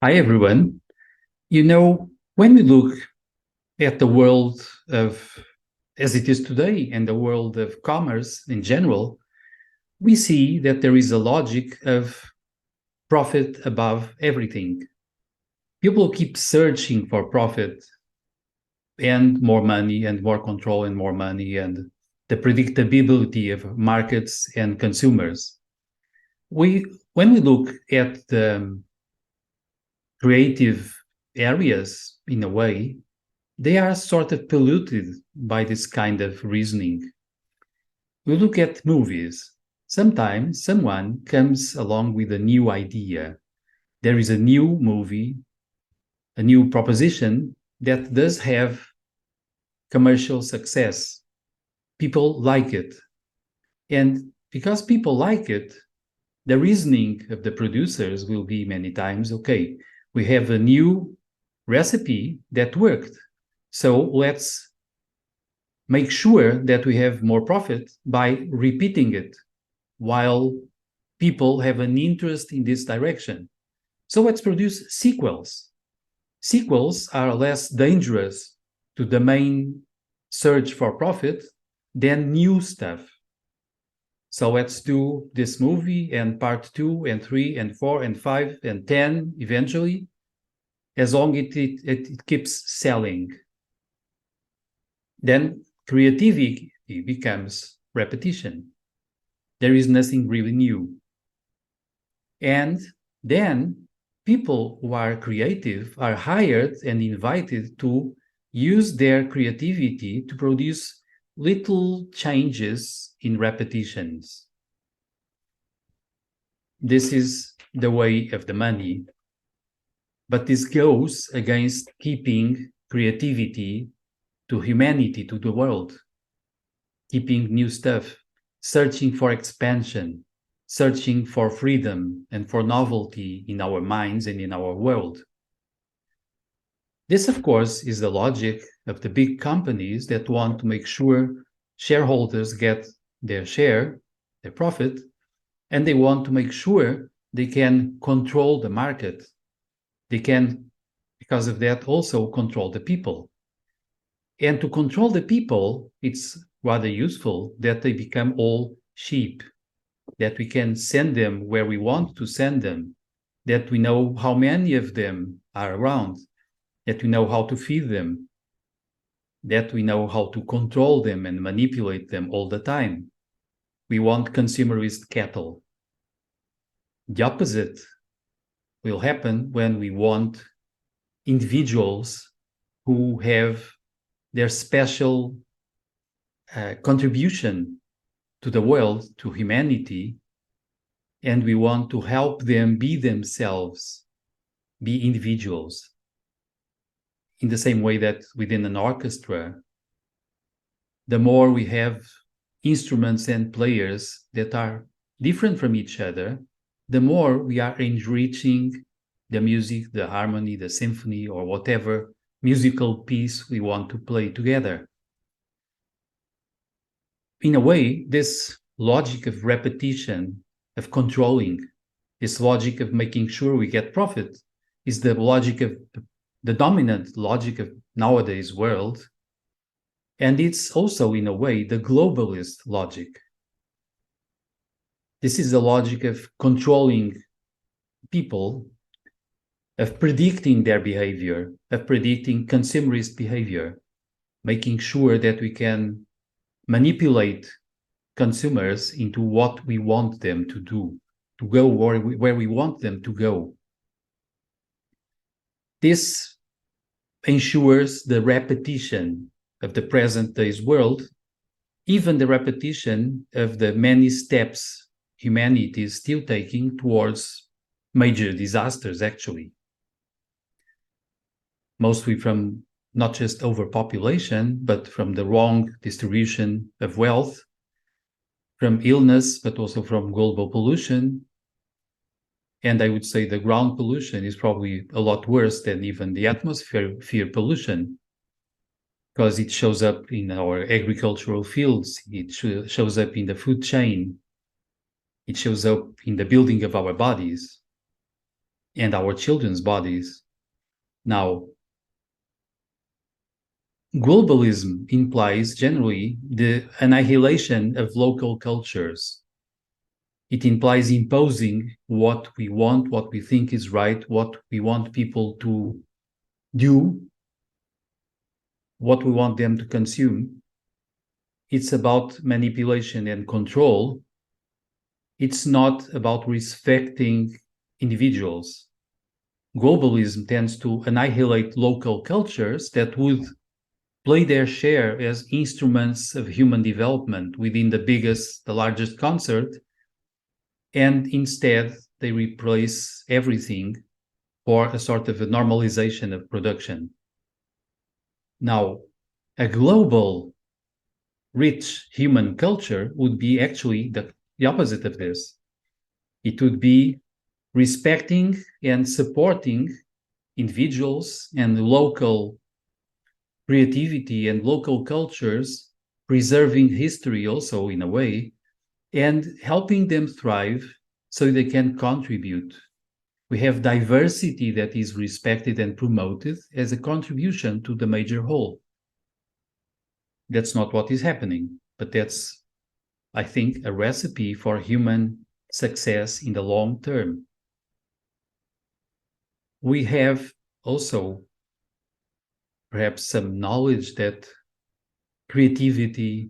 Hi, everyone. When we look at the world of as it is today and the world of commerce in general, we see that there is a logic of profit above everything. People keep searching for profit and more money and more control and more money and the predictability of markets and consumers. When we look at the creative areas, in a way, they are sort of polluted by this kind of reasoning. We look at movies. Sometimes someone comes along with a new idea. There is a new movie, a new proposition that does have commercial success. People like it. And because people like it, the reasoning of the producers will be many times, okay, we have a new recipe that worked. So let's make sure that we have more profit by repeating it while people have an interest in this direction. So let's produce sequels. Sequels are less dangerous to the main search for profit than new stuff. So let's do this movie and part 2 and 3 and 4 and 5 and 10 eventually, as long as it keeps selling. Then creativity becomes repetition. There is nothing really new. And then people who are creative are hired and invited to use their creativity to produce little changes in repetitions. This is the way of the money, but this goes against keeping creativity to humanity, to the world, keeping new stuff, searching for expansion, searching for freedom and for novelty in our minds and in our world. This, of course, is the logic of the big companies that want to make sure shareholders get their share, their profit, and they want to make sure they can control the market. They can, because of that, also control the people. And to control the people, it's rather useful that they become all sheep, that we can send them where we want to send them, that we know how many of them are around, that we know how to feed them, that we know how to control them and manipulate them all the time. We want consumerist cattle. The opposite will happen when we want individuals who have their special contribution to the world, to humanity, and we want to help them be themselves, be individuals. In the same way that within an orchestra, the more we have instruments and players that are different from each other, the more we are enriching the music, the harmony, the symphony, or whatever musical piece we want to play together. In a way, this logic of repetition, of controlling, this logic of making sure we get profit, is the logic of the dominant logic of nowadays world. And it's also, in a way, the globalist logic. This is the logic of controlling people, of predicting their behavior, of predicting consumerist behavior, making sure that we can manipulate consumers into what we want them to do, to go where we want them to go. This ensures the repetition of the present day's world, even the repetition of the many steps humanity is still taking towards major disasters, actually. Mostly from not just overpopulation, but from the wrong distribution of wealth, from illness, but also from global pollution. And I would say the ground pollution is probably a lot worse than even the atmosphere pollution, because it shows up in our agricultural fields, it shows up in the food chain, it shows up in the building of our bodies. and our children's bodies. Now, globalism implies generally the annihilation of local cultures. It implies imposing what we want, what we think is right, what we want people to do, what we want them to consume. It's about manipulation and control. It's not about respecting individuals. Globalism tends to annihilate local cultures that would play their share as instruments of human development within the largest concert, and instead they replace everything for a sort of a normalization of production. Now, a global, rich human culture would be actually the opposite of this. It would be respecting and supporting individuals and local creativity and local cultures, preserving history also in a way, and helping them thrive so they can contribute. We have diversity that is respected and promoted as a contribution to the major whole. That's not what is happening, but that's, I think, a recipe for human success in the long term. We have also perhaps some knowledge that creativity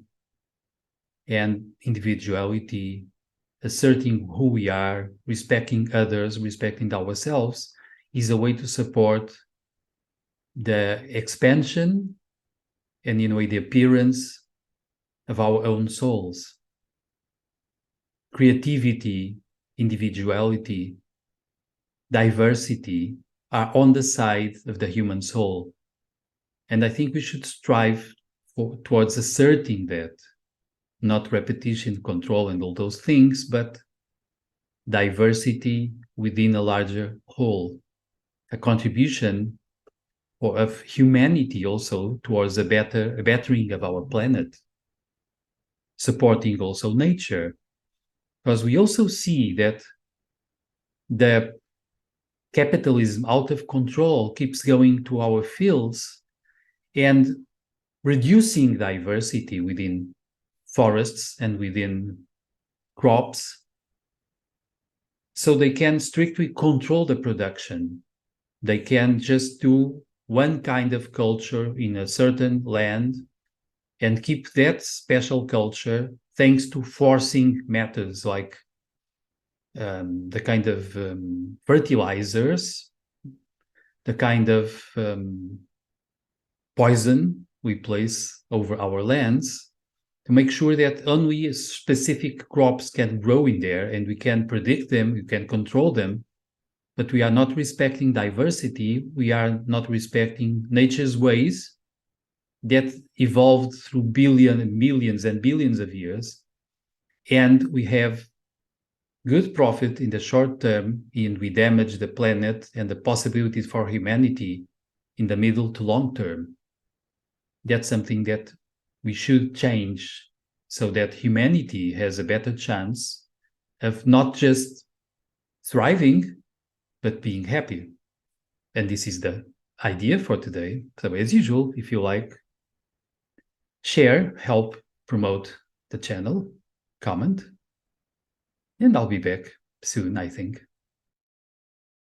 and individuality, asserting who we are, respecting others, respecting ourselves, is a way to support the expansion and, in a way, the appearance of our own souls. Creativity, individuality, diversity are on the side of the human soul. And I think we should strive towards asserting that, not repetition, control, and all those things, but diversity within a larger whole, a contribution of humanity also towards a bettering of our planet, supporting also nature, because we also see that the capitalism out of control keeps going to our fields and reducing diversity within forests and within crops, so they can strictly control the production. They can just do one kind of culture in a certain land and keep that special culture thanks to forcing methods like the kind of fertilizers, the kind of poison we place over our lands to make sure that only specific crops can grow in there and we can predict them, we can control them, but we are not respecting diversity, we are not respecting nature's ways that evolved through millions and billions of years, and we have good profit in the short term, and we damage the planet and the possibilities for humanity in the middle to long term. That's something that we should change so that humanity has a better chance of not just thriving, but being happy. And this is the idea for today. So as usual, if you like, share, help promote the channel, comment, and I'll be back soon, I think.